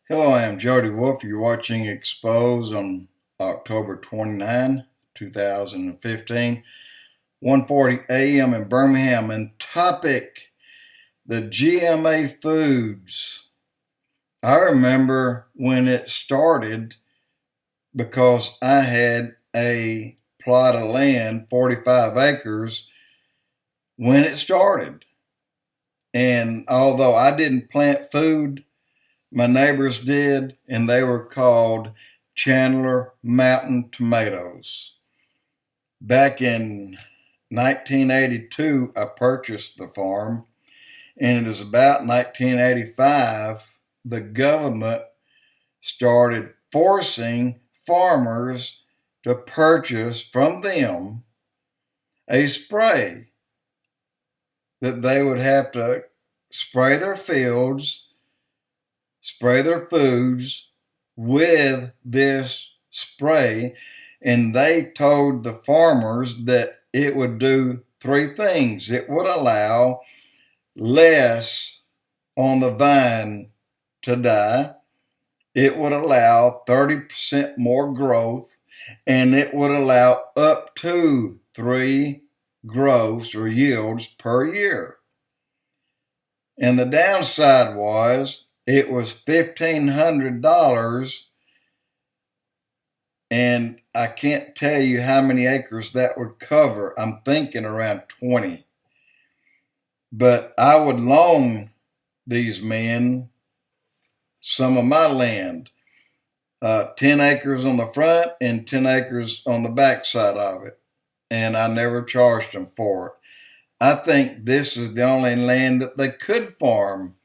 Hello, I am Jody Wolf. You're watching Expoz on October 29, 2015, 1:40 a.m. in Birmingham. And topic, the GMA foods. I remember when it started because I had a plot of land, 45 acres, when it started. And although I didn't plant food, my neighbors did, and they were called Chandler Mountain tomatoes. Back in 1982, I purchased the farm, and it was about 1985 the government started forcing farmers to purchase from them a spray that they would have to spray their fields, spray their foods with this spray, and they told the farmers that it would do three things. It would allow less on the vine to die, it would allow 30% more growth, and it would allow up to 3 growths or yields per year. And the downside was it was $1,500, and I can't tell you how many acres that would cover. I'm thinking around 20. But I would loan these men some of my land, 10 acres on the front and 10 acres on the back side of it. And I never charged them for it. I think this is the only land that they could farm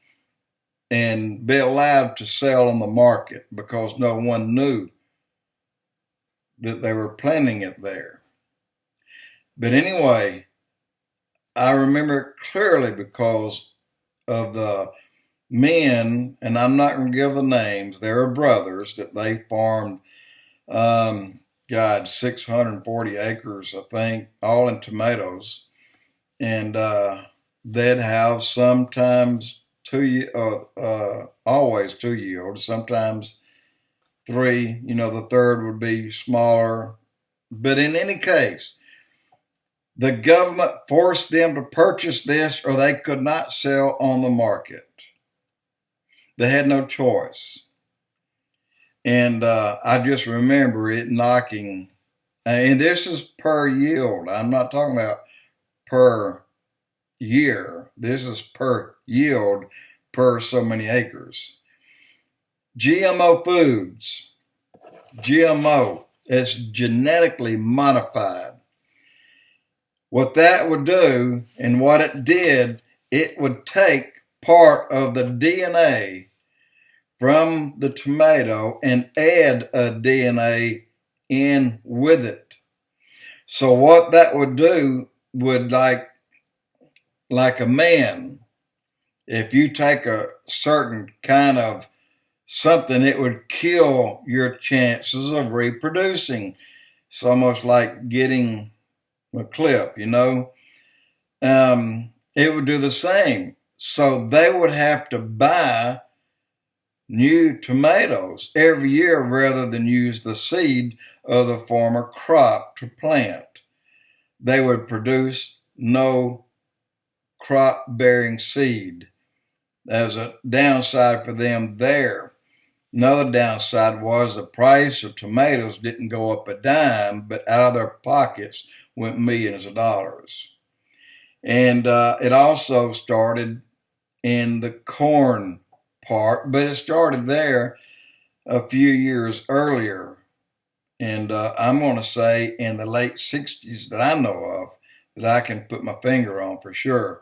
and be allowed to sell on the market because no one knew that they were planting it there. But anyway, I remember it clearly because of the men, and I'm not going to give the names, they were brothers, that they farmed, 640 acres, I think, all in tomatoes. And they'd have sometimes always 2 yields, sometimes 3. The third would be smaller. But in any case, the government forced them to purchase this or they could not sell on the market. They had no choice. And I just remember it knocking, and this is per yield. I'm not talking about per year. This is per yield per so many acres. GMO foods. GMO, it's genetically modified. What that would do, and what it did, it would take part of the DNA from the tomato and add a DNA in with it. So what that would do would, like a man, if you take a certain kind of something, it would kill your chances of reproducing. It's almost like getting a clip, It would do the same. So they would have to buy new tomatoes every year rather than use the seed of the former crop to plant. They would produce no crop-bearing seed. There's a downside for them there. Another downside was the price of tomatoes didn't go up a dime, but out of their pockets went millions of dollars. And it also started in the corn part, but it started there a few years earlier. And I'm going to say in the late 60s that I know of, that I can put my finger on for sure.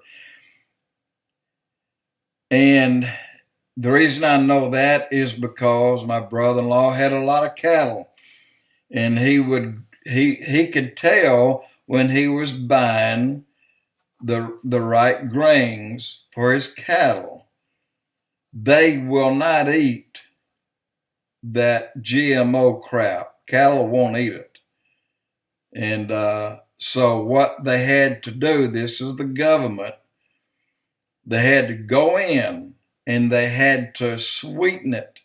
And the reason I know that is because my brother-in-law had a lot of cattle, and he could tell when he was buying the right grains for his cattle. They will not eat that GMO crap. Cattle won't eat it. And so what they had to do, this is the government, they had to go in and they had to sweeten it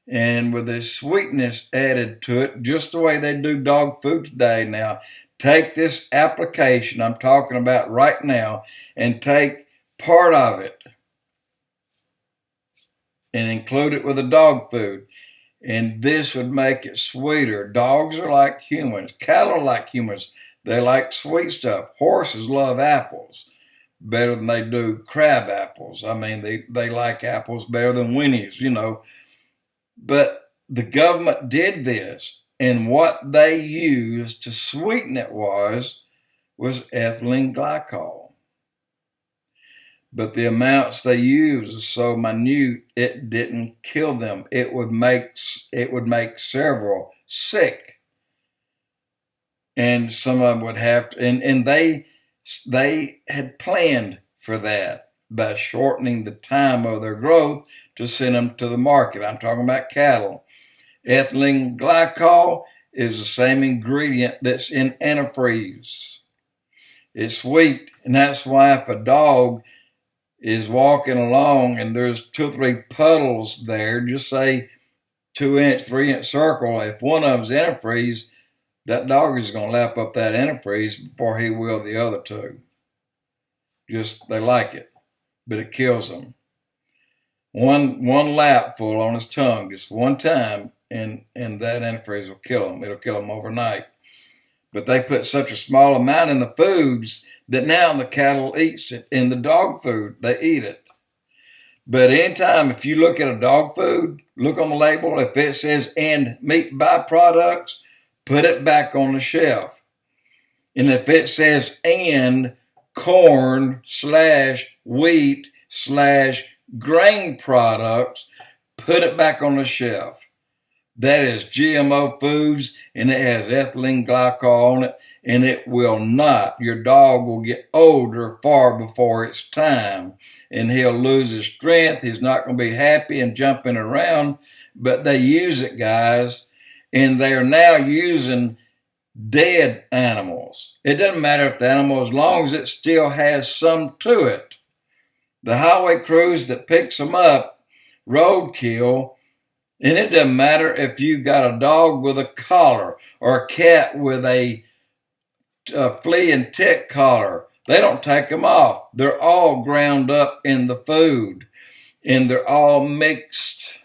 and with this sweetness added to it, just the way they do dog food today. Now, take this application I'm talking about right now and take part of it and include it with the dog food. And this would make it sweeter. Dogs are like humans. Cattle are like humans. They like sweet stuff. Horses love apples better than they do crab apples. I mean, they like apples better than Winnie's, you know. But the government did this, and what they used to sweeten it was ethylene glycol. But the amounts they used is so minute it didn't kill them. It would make several sick, and some of them would have to. And they had planned for that by shortening the time of their growth to send them to the market. I'm talking about cattle. Ethylene glycol is the same ingredient that's in antifreeze. It's sweet, and that's why if a dog is walking along and there's 2 or 3 puddles there, just say 2-inch, 3-inch circle, if one of them's antifreeze, that dog is going to lap up that antifreeze before he will the other 2. Just, they like it, but it kills them. One lap full on his tongue, just one time, and that antifreeze will kill him. It'll kill him overnight. But they put such a small amount in the foods that now the cattle eats it. In the dog food, they eat it. But anytime, if you look at a dog food, look on the label. If it says "and meat byproducts," put it back on the shelf. And if it says "and corn/wheat/grain products," put it back on the shelf. That is GMO foods, and it has ethylene glycol on it, and it will not. Your dog will get older far before its time, and he'll lose his strength. He's not going to be happy and jumping around, but they use it, guys, and they are now using dead animals. It doesn't matter if the animal, as long as it still has some to it. The highway crews that picks them up, roadkill. And it doesn't matter if you got a dog with a collar or a cat with a flea and tick collar. They don't take them off. They're all ground up in the food, and they're all mixed.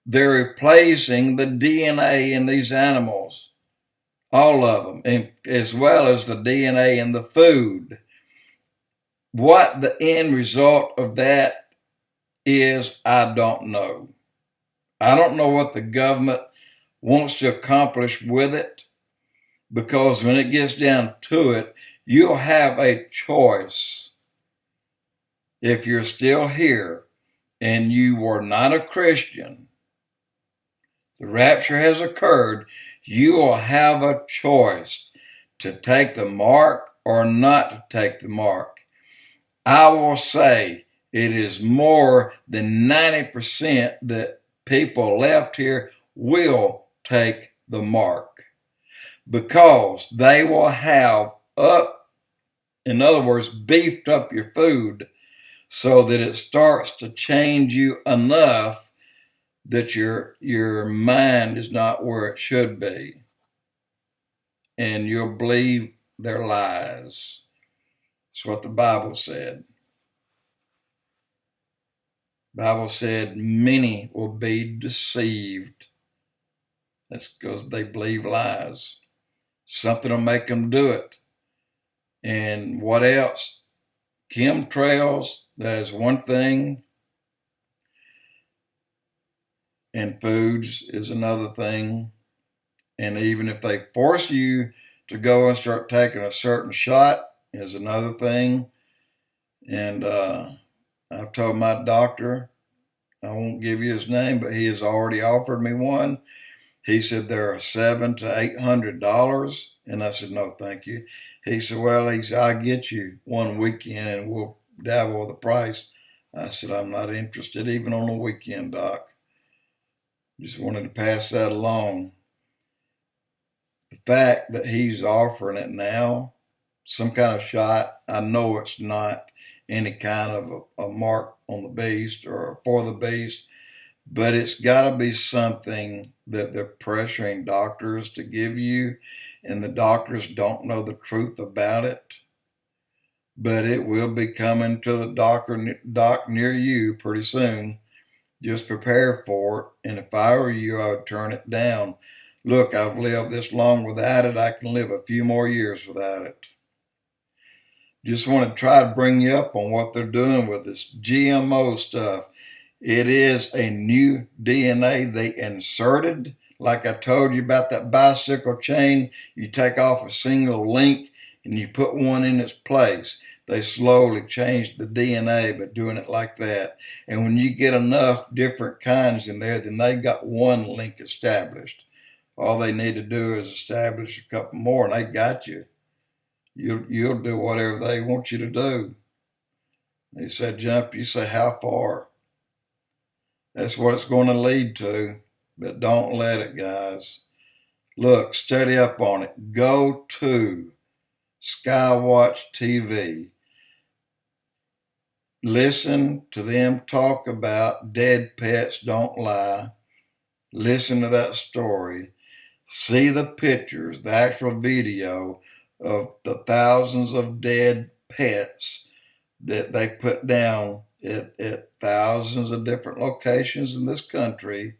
They're replacing the DNA in these animals, all of them, and as well as the DNA in the food. What the end result of that is, I don't know. I don't know what the government wants to accomplish with it, because when it gets down to it, you'll have a choice. If you're still here and you were not a Christian, the rapture has occurred, you will have a choice to take the mark or not to take the mark. I will say it is more than 90% that people left here will take the mark, because they will have in other words, beefed up your food so that it starts to change you enough that your mind is not where it should be, and you'll believe their lies. That's what the Bible said. Bible said many will be deceived. That's because they believe lies. Something will make them do it. And what else? Chemtrails, that is one thing. And foods is another thing. And even if they force you to go and start taking a certain shot is another thing. And I've told my doctor, I won't give you his name, but he has already offered me one. He said they're $700 to $800, and I said no, thank you. He said, well, I'll get you one weekend and we'll dabble with the price. I said, I'm not interested even on a weekend, doc. Just wanted to pass that along. The fact that he's offering it now, some kind of shot, I know it's not any kind of a mark on the beast or for the beast, but it's got to be something that they're pressuring doctors to give you, and the doctors don't know the truth about it. But it will be coming to the doc near you pretty soon. Just prepare for it. And if I were you, I would turn it down. Look, I've lived this long without it. I can live a few more years without it. Just want to try to bring you up on what they're doing with this GMO stuff. It is a new DNA they inserted. Like I told you about that bicycle chain, you take off a single link and you put one in its place. They slowly changed the DNA by doing it like that. And when you get enough different kinds in there, then they've got one link established. All they need to do is establish a couple more and they got you. You'll do whatever they want you to do. They said jump, you say how far. That's what it's going to lead to, but don't let it, guys. Look, study up on it. Go to SKYWATCHTV. Listen to them talk about dead pets don't lie. Listen to that story. See the pictures, the actual video of the thousands of dead pets that they put down at thousands of different locations in this country,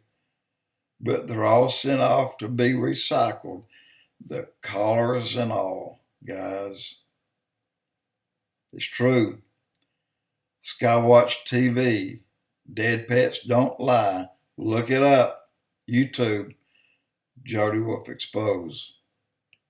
but they're all sent off to be recycled, the collars and all, guys. It's true. SKYWATCHTV, dead pets don't lie. Look it up. YouTube, Jody Wolf Expoz.